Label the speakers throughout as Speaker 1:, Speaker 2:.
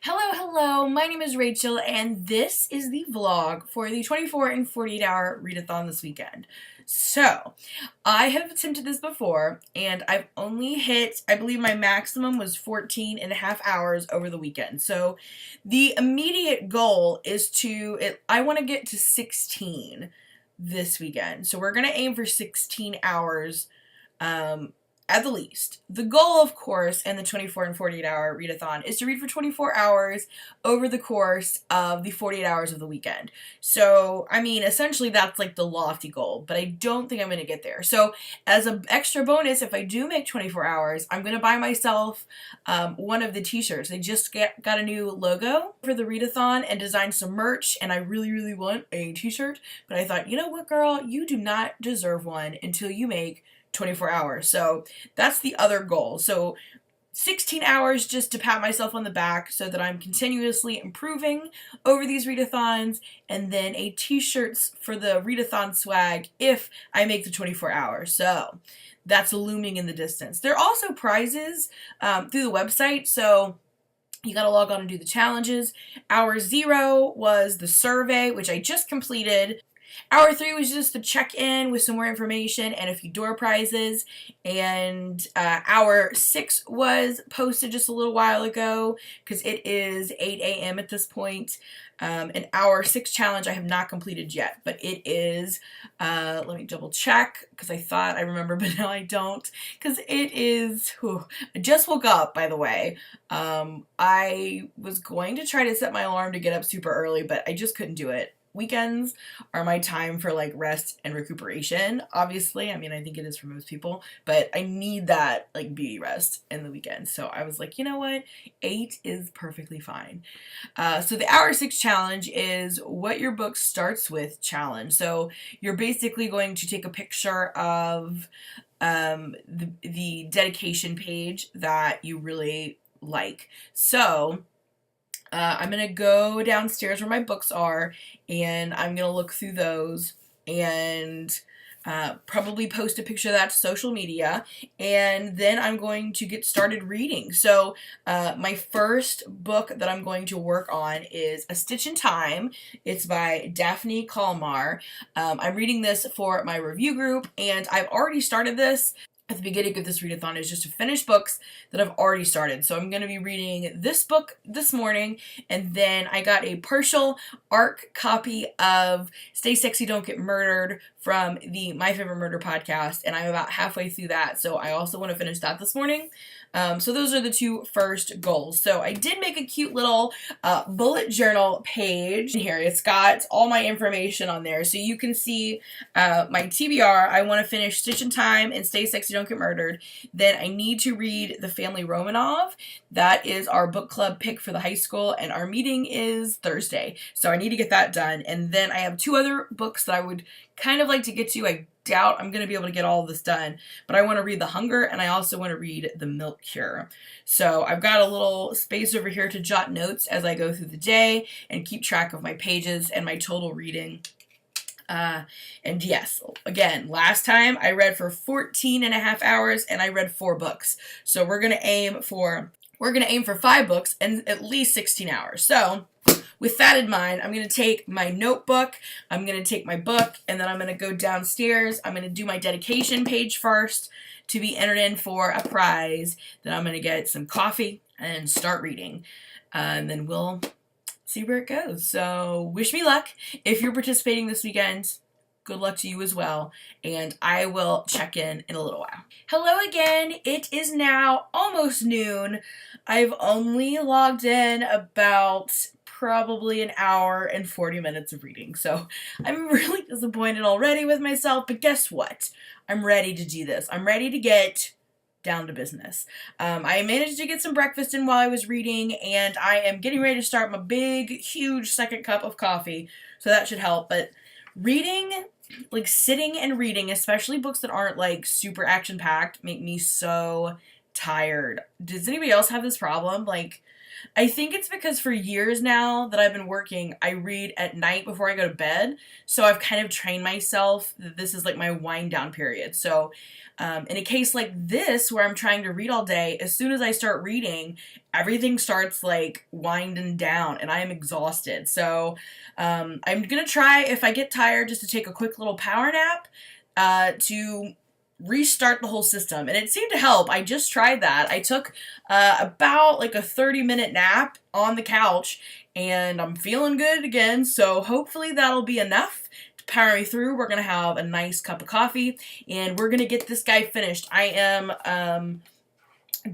Speaker 1: Hello, my name is Rachel, and this is the vlog for the 24 and 48 hour readathon this weekend. So, I have attempted this before, and I've only hit, I believe my maximum was 14 and a half hours over the weekend. So, the immediate goal is I want to get to 16 this weekend. So, we're going to aim for 16 hours, at the least. The goal, of course, in the 24 and 48 hour readathon is to read for 24 hours over the course of the 48 hours of the weekend. So, I mean, essentially that's like the lofty goal, but I don't think I'm going to get there. So, as an extra bonus, if I do make 24 hours, I'm going to buy myself one of the t-shirts. They just got a new logo for the readathon and designed some merch, and I really want a t-shirt, but I thought, you know what, girl, you do not deserve one until you make 24 hours. So that's the other goal. So 16 hours just to pat myself on the back so that I'm continuously improving over these readathons, and then a t-shirts for the readathon swag if I make the 24 hours. So that's looming in the distance. There are also prizes through the website, so you gotta log on and do the challenges. Hour 0 was the survey, which I just completed. Hour 3 was just the check-in with some more information and a few door prizes, and hour 6 was posted just a little while ago because it is 8 a.m. at this point. An hour 6 challenge I have not completed yet, but it is, let me double check because I thought I remember, but now I don't, because it is, I just woke up, by the way. I was going to try to set my alarm to get up super early, but I just couldn't do it. Weekends are my time for like rest and recuperation, obviously. I mean, I think it is for most people, but I need that like beauty rest in the weekend. So I was like, you know what? 8 is perfectly fine. So the hour 6 challenge is what your book starts with challenge. So you're basically going to take a picture of the dedication page that you really like. So I'm going to go downstairs where my books are, and I'm going to look through those and probably post a picture of that to social media, and then I'm going to get started reading. So my first book that I'm going to work on is A Stitch in Time. It's by Daphne Kalmar. I'm reading this for my review group, and I've already started this. At the beginning of this readathon is just to finish books that I've already started. So I'm going to be reading this book this morning, and then I got a partial ARC copy of Stay Sexy, Don't Get Murdered from the My Favorite Murder podcast, and I'm about halfway through that, so I also want to finish that this morning. So those are the two first goals. So I did make a cute little bullet journal page here. It's got all my information on there, so you can see my TBR. I want to finish Stitch in Time and Stay Sexy, Don't Get Murdered. Then I need to read The Family Romanov. That is our book club pick for the high school, and our meeting is Thursday. So I need to get that done. And then I have 2 other books that I would kind of like to get to. I doubt I'm going to be able to get all of this done, but I want to read The Hunger, and I also want to read The Milk Cure. So I've got a little space over here to jot notes as I go through the day and keep track of my pages and my total reading. And yes, again, last time I read for 14 and a half hours, and I read 4 books. So we're going to aim for 5 books and at least 16 hours. So with that in mind, I'm going to take my notebook, I'm going to take my book, and then I'm going to go downstairs. I'm going to do my dedication page first to be entered in for a prize. Then I'm going to get some coffee and start reading. And then we'll see where it goes. So wish me luck. If you're participating this weekend, good luck to you as well, and I will check in a little while. Hello again. It is now almost noon. I've only logged in about probably an hour and 40 minutes of reading, so I'm really disappointed already with myself, but guess what? I'm ready to do this. I'm ready to get down to business. I managed to get some breakfast in while I was reading, and I am getting ready to start my big, huge second cup of coffee, so that should help. But reading, like sitting and reading, especially books that aren't like super action-packed, make me so tired. Does anybody else have this problem? Like, I think it's because for years now that I've been working, I read at night before I go to bed. So I've kind of trained myself that this is like my wind down period. So in a case like this, where I'm trying to read all day, as soon as I start reading, everything starts like winding down and I am exhausted. So I'm going to try, if I get tired, just to take a quick little power nap to restart the whole system, and it seemed to help. I just tried that. I took about like a 30-minute nap on the couch, and I'm feeling good again, so hopefully that'll be enough to power me through. We're gonna have a nice cup of coffee, and we're gonna get this guy finished. I am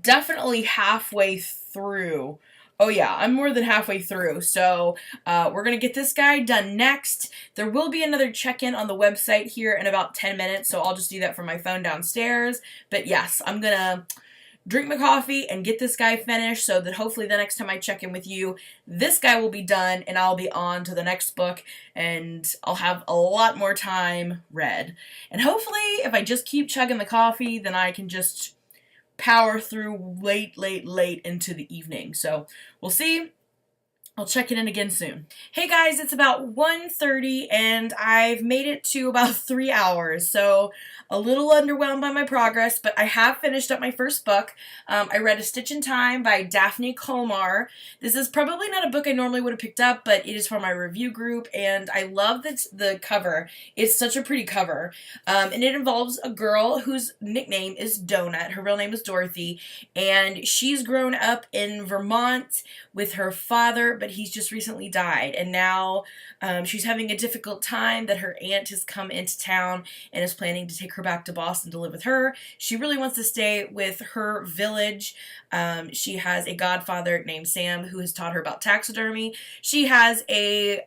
Speaker 1: definitely halfway through. Oh yeah, I'm more than halfway through. So we're going to get this guy done next. There will be another check-in on the website here in about 10 minutes, so I'll just do that from my phone downstairs. But yes, I'm going to drink my coffee and get this guy finished so that hopefully the next time I check in with you, this guy will be done and I'll be on to the next book and I'll have a lot more time read. And hopefully if I just keep chugging the coffee, then I can just power through late into the evening. So we'll see. I'll check it in again soon. Hey guys, it's about 1:30 and I've made it to about 3 hours, so a little underwhelmed by my progress, but I have finished up my first book. I read A Stitch in Time by Daphne Colmar. This is probably not a book I normally would have picked up, but it is for my review group, and I love the cover. It's such a pretty cover, and it involves a girl whose nickname is Donut. Her real name is Dorothy, and she's grown up in Vermont with her father, but he's just recently died, and now she's having a difficult time that her aunt has come into town and is planning to take her back to Boston to live with her. She really wants to stay with her village. She has a godfather named Sam who has taught her about taxidermy. She has a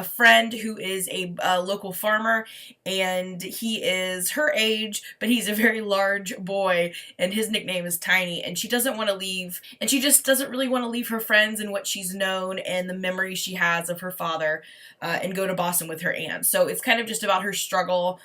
Speaker 1: friend who is a local farmer, and he is her age, but he's a very large boy, and his nickname is Tiny, and she doesn't want to leave, and she just doesn't really want to leave her friends and what she's known and the memories she has of her father and go to Boston with her aunt. So it's kind of just about her struggle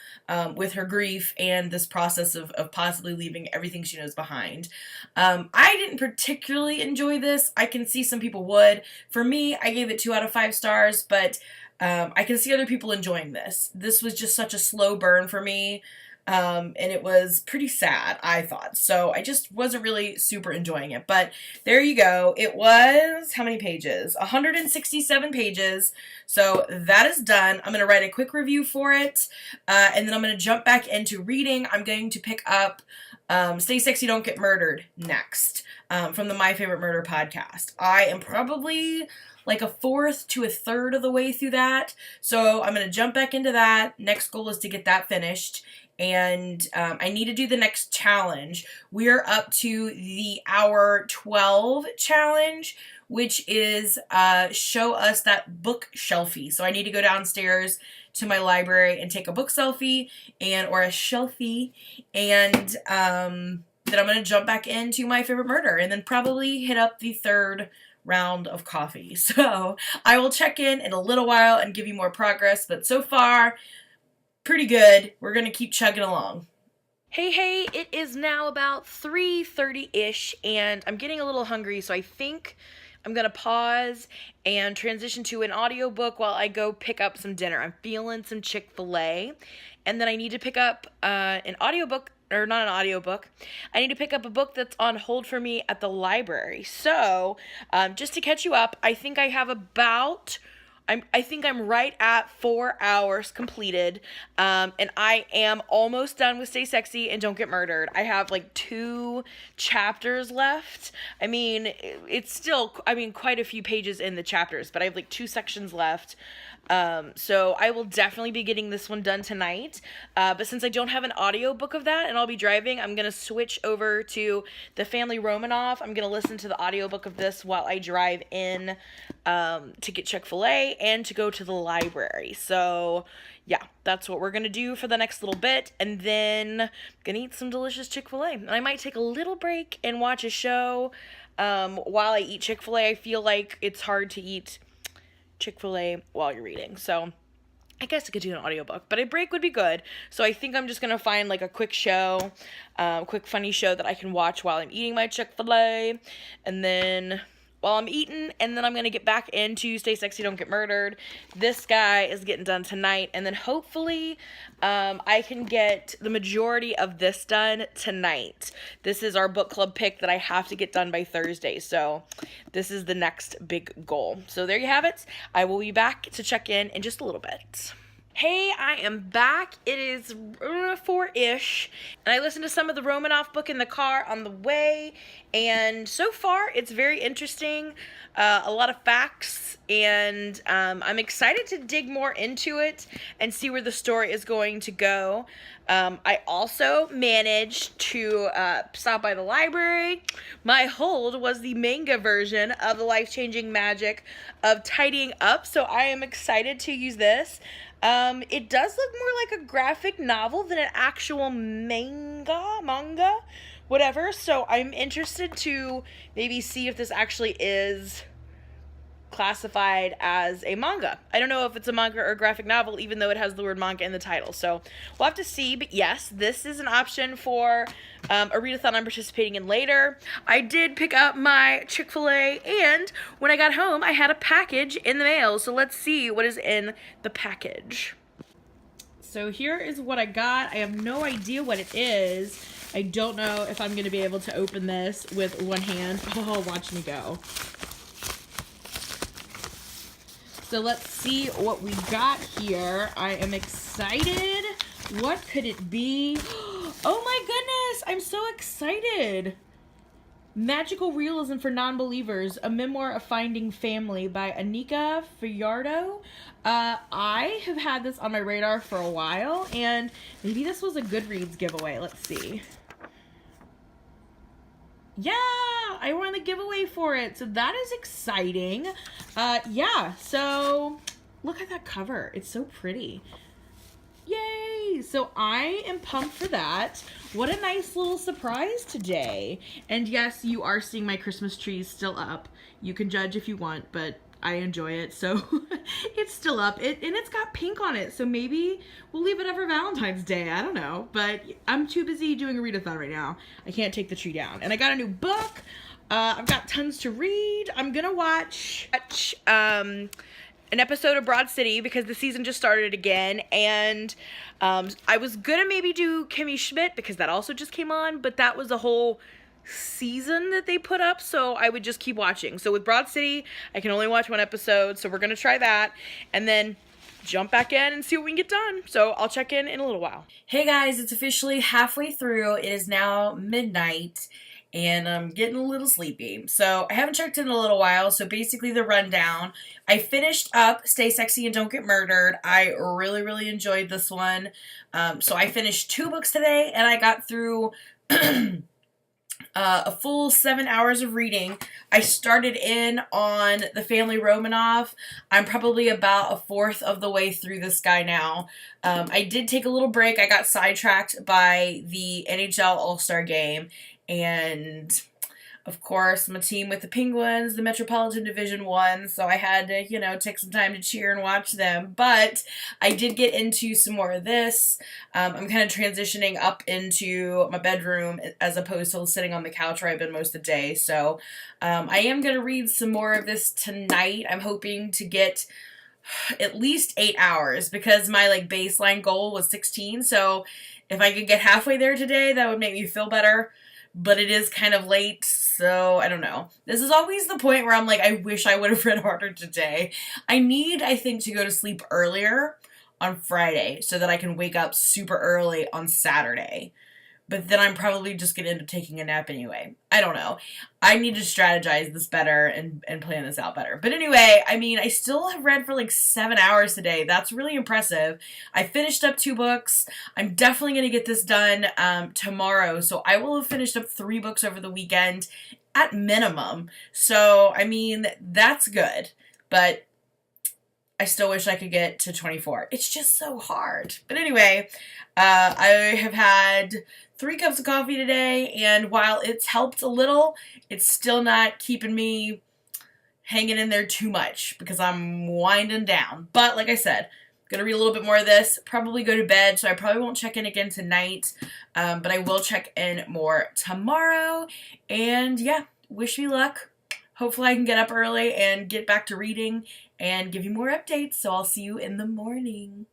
Speaker 1: with her grief and this process of possibly leaving everything she knows behind. I didn't particularly enjoy this. I can see some people would. For me, I gave it 2 out of 5 stars, but I can see other people enjoying this. This was just such a slow burn for me. And it was pretty sad, I thought. So I just wasn't really super enjoying it. But there you go. It was, how many pages? 167 pages. So that is done. I'm going to write a quick review for it. And then I'm going to jump back into reading. I'm going to pick up Stay Sexy, Don't Get Murdered next from the My Favorite Murder podcast. I am probably like a fourth to a third of the way through that. So I'm going to jump back into that. Next goal is to get that finished. And I need to do the next challenge. We're up to the hour 12 challenge, which is show us that book shelfie. So I need to go downstairs to my library and take a book selfie or a shelfie, and then I'm going to jump back into My Favorite Murder and then probably hit up the third round of coffee. So I will check in a little while and give you more progress, but so far, pretty good. We're going to keep chugging along. Hey, it is now about 3:30-ish, and I'm getting a little hungry, so I think I'm going to pause and transition to an audiobook while I go pick up some dinner. I'm feeling some Chick-fil-A, and then I need to pick up an audiobook, or not an audiobook. I need to pick up a book that's on hold for me at the library. So, just to catch you up, I think I have I think I'm right at 4 hours completed, and I am almost done with Stay Sexy and Don't Get Murdered. I have like 2 chapters left. I mean, it's still, quite a few pages in the chapters, but I have like 2 sections left. So I will definitely be getting this one done tonight, but since I don't have an audiobook of that and I'll be driving, I'm going to switch over to The Family Romanoff. I'm going to listen to the audiobook of this while I drive in to get Chick-fil-A and to go to the library. So yeah, that's what we're going to do for the next little bit, and then I'm going to eat some delicious Chick-fil-A. And I might take a little break and watch a show while I eat Chick-fil-A. I feel like it's hard to eat Chick-fil-A while you're reading, so I guess I could do an audiobook, but a break would be good. So I think I'm just gonna find like a quick show, quick funny show that I can watch while I'm eating my Chick-fil-A, and then while I'm eating, and then I'm going to get back into Stay Sexy, Don't Get Murdered. This guy is getting done tonight, and then hopefully I can get the majority of this done tonight. This is our book club pick that I have to get done by Thursday, so this is the next big goal. So there you have it. I will be back to check in just a little bit. Hey, I am back. It is 4-ish, and I listened to some of the Romanoff book in the car on the way, and so far it's very interesting, a lot of facts, and I'm excited to dig more into it and see where the story is going to go. I also managed to stop by the library. My hold was the manga version of The Life-Changing Magic of Tidying Up, so I am excited to use this. It does look more like a graphic novel than an actual manga, whatever. So I'm interested to maybe see if this actually is classified as a manga. I don't know if it's a manga or a graphic novel, even though it has the word manga in the title. So we'll have to see. But yes, this is an option for a readathon I'm participating in later. I did pick up my Chick-fil-A, and when I got home, I had a package in the mail. So let's see what is in the package. So here is what I got. I have no idea what it is. I don't know if I'm going to be able to open this with one hand. Oh, watch me go. So let's see what we got here. I am excited. What could it be? Oh my goodness, I'm so excited. Magical Realism for Non-Believers, a memoir of finding family by Anika Fajardo. I have had this on my radar for a while, and maybe this was a Goodreads giveaway. Let's see. Yeah, I won the giveaway for it, so that is exciting. Yeah, so look at that cover. It's so pretty. Yay! So I am pumped for that. What a nice little surprise today. And yes, you are seeing my Christmas trees still up. You can judge if you want, but I enjoy it, so it's still up. And it's got pink on it, so maybe we'll leave it up for Valentine's Day. I don't know, but I'm too busy doing a readathon right now. I can't take the tree down. And I got a new book. I've got tons to read. I'm gonna watch an episode of Broad City because the season just started again, and I was gonna maybe do Kimmy Schmidt because that also just came on, but that was a whole season that they put up, so I would just keep watching. So with Broad City, I can only watch one episode, so we're gonna try that, and then jump back in and see what we can get done. So I'll check in a little while. Hey guys, it's officially halfway through. It is now midnight, and I'm getting a little sleepy. So I haven't checked in a little while, so basically the rundown. I finished up Stay Sexy and Don't Get Murdered. I really, really enjoyed this one. So I finished 2 books today, and I got through a full 7 hours of reading. I started in on the Family Romanoff. I'm probably about a fourth of the way through this guy now. I did take a little break. I got sidetracked by the NHL All-Star Game, and of course my team with the Penguins, the Metropolitan Division won, so I had to, take some time to cheer and watch them. But I did get into some more of this. I'm kind of transitioning up into my bedroom as opposed to sitting on the couch where I've been most of the day. So I am going to read some more of this tonight. I'm hoping to get at least 8 hours because my baseline goal was 16. So if I could get halfway there today, that would make me feel better. But it is kind of late, so I don't know. This is always the point where I'm like, I wish I would have read harder today. I think, to go to sleep earlier on Friday so that I can wake up super early on Saturday. But then I'm probably just going to end up taking a nap anyway. I don't know. I need to strategize this better and plan this out better. But anyway, I still have read for 7 hours today. That's really impressive. I finished up 2 books. I'm definitely going to get this done tomorrow. So I will have finished up 3 books over the weekend at minimum. So, that's good. But I still wish I could get to 24. It's just so hard. But anyway, I have had 3 cups of coffee today, and while it's helped a little, it's still not keeping me hanging in there too much because I'm winding down. But like I said, I'm going to read a little bit more of this, probably go to bed, so I probably won't check in again tonight, but I will check in more tomorrow. And yeah, wish me luck. hopefully I can get up early and get back to reading and give you more updates. So I'll see you in the morning.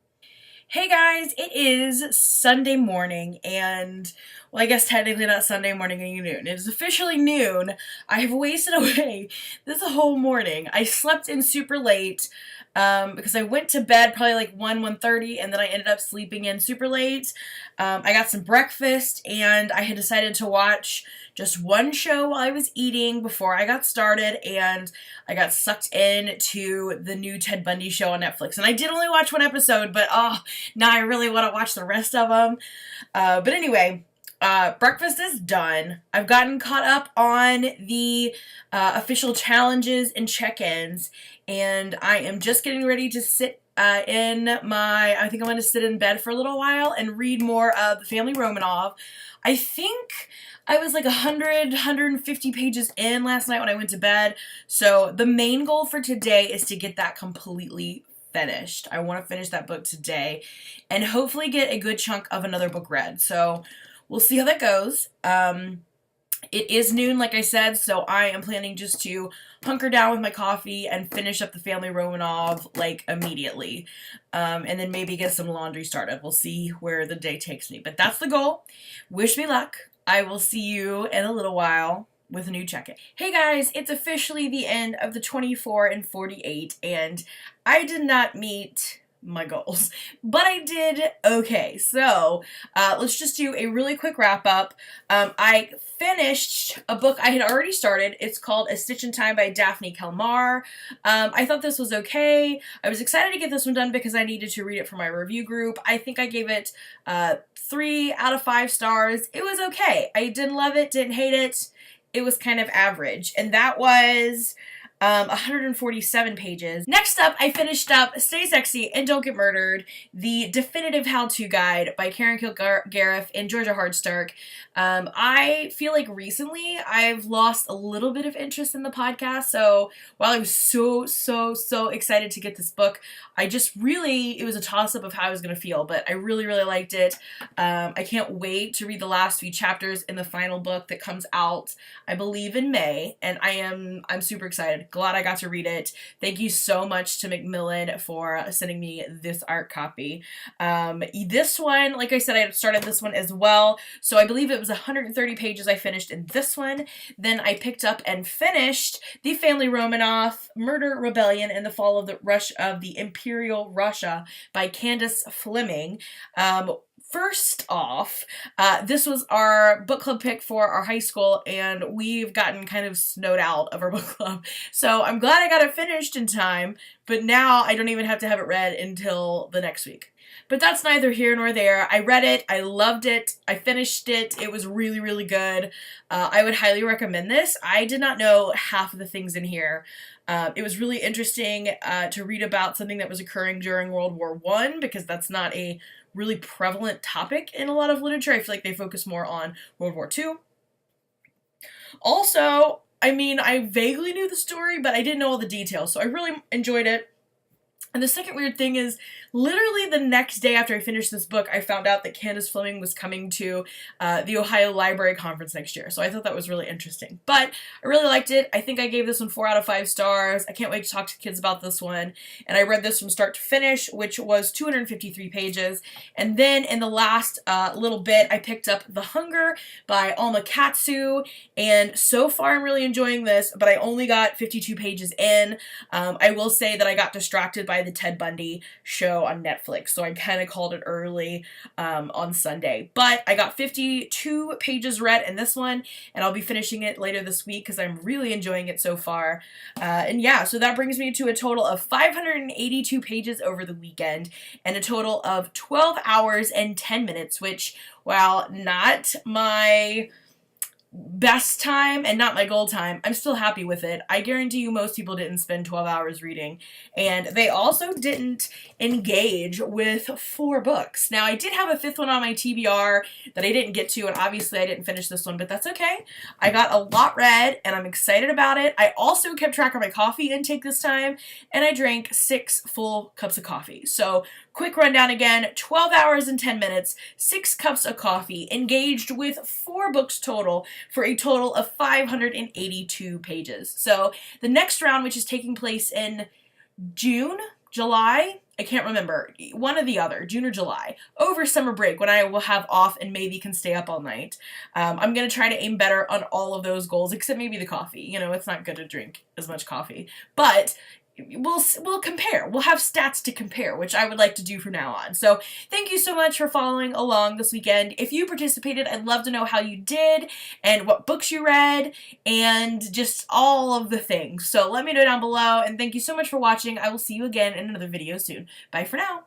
Speaker 1: Hey guys, it is Sunday morning and, well, I guess technically not Sunday morning and noon. It is officially noon. I have wasted away this whole morning. I slept in super late because I went to bed probably like 1:30 and then I ended up sleeping in super late. I got some breakfast and I had decided to watch just one show while I was eating before I got started, and I got sucked into the new Ted Bundy show on Netflix. And I did only watch one episode, but now I really want to watch the rest of them. But anyway, breakfast is done. I've gotten caught up on the official challenges and check-ins, and I am just getting ready to sit I think I'm going to sit in bed for a little while and read more of the Family Romanov. I think I was like 150 pages in last night when I went to bed. So the main goal for today is to get that completely finished. I want to finish that book today and hopefully get a good chunk of another book read. So we'll see how that goes. It is noon, like I said, so I am planning just to hunker down with my coffee and finish up the Family Romanov, like, immediately. And then maybe get some laundry started. We'll see where the day takes me. But that's the goal. Wish me luck. I will see you in a little while with a new check-in. Hey guys, it's officially the end of the 24 and 48, and I did not meet my goals, but I did okay. So let's just do a really quick wrap up. I finished a book I had already started. It's called A Stitch in Time by Daphne Kelmar. I thought this was okay. I was excited to get this one done because I needed to read it for my review group. I think I gave it 3 out of 5 stars. It was okay. I didn't love it, didn't hate it. It was kind of average, and that was 147 pages. Next up, I finished up Stay Sexy and Don't Get Murdered, the definitive how-to guide by Karen Kilgariff and Georgia Hardstark. I feel like recently I've lost a little bit of interest in the podcast, so while I was so excited to get this book, it was a toss-up of how I was going to feel, but I really liked it. I can't wait to read the last few chapters in the final book that comes out, I believe, in May, and I'm super excited. Glad I got to read it. Thank you so much to Macmillan for sending me this art copy. This one, like I said, I had started this one as well, so I believe it was 130 pages I finished in this one. Then I picked up and finished the Family Romanov, Murder, Rebellion, and the Fall of the Imperial Russia by Candace Fleming. First off, this was our book club pick for our high school, and we've gotten kind of snowed out of our book club. So I'm glad I got it finished in time, but now I don't even have to have it read until the next week. But that's neither here nor there. I read it, I loved it, I finished it, it was really good. I would highly recommend this. I did not know half of the things in here. It was really interesting to read about something that was occurring during World War I, because that's not a really prevalent topic in a lot of literature. I feel like they focus more on World War II. Also, I mean, I vaguely knew the story, but I didn't know all the details, so I really enjoyed it. And the second weird thing is, literally the next day after I finished this book, I found out that Candace Fleming was coming to the Ohio Library Conference next year. So I thought that was really interesting. But I really liked it. I think I gave this one 4 out of 5 stars. I can't wait to talk to kids about this one. And I read this from start to finish, which was 253 pages. And then in the last little bit, I picked up The Hunger by Alma Katsu. And so far, I'm really enjoying this, but I only got 52 pages in. I will say that I got distracted by the Ted Bundy show on Netflix, so I kind of called it early on Sunday. But I got 52 pages read in this one, and I'll be finishing it later this week because I'm really enjoying it so far. And yeah, so that brings me to a total of 582 pages over the weekend, and a total of 12 hours and 10 minutes, which, while not my best time and not my goal time, I'm still happy with it. I guarantee you most people didn't spend 12 hours reading, and they also didn't engage with 4 books. Now, I did have a 5th one on my TBR that I didn't get to, and obviously I didn't finish this one, but that's okay. I got a lot read, and I'm excited about it. I also kept track of my coffee intake this time, and I drank 6 full cups of coffee. So, quick rundown again, 12 hours and 10 minutes, 6 cups of coffee, engaged with 4 books total for a total of 582 pages. So the next round, which is taking place in June, July, I can't remember, one or the other, June or July, over summer break when I will have off and maybe can stay up all night. I'm going to try to aim better on all of those goals, except maybe the coffee. You know, it's not good to drink as much coffee, but we'll compare. We'll have stats to compare, which I would like to do from now on. So thank you so much for following along this weekend. If you participated, I'd love to know how you did and what books you read and just all of the things. So let me know down below, and thank you so much for watching. I will see you again in another video soon. Bye for now.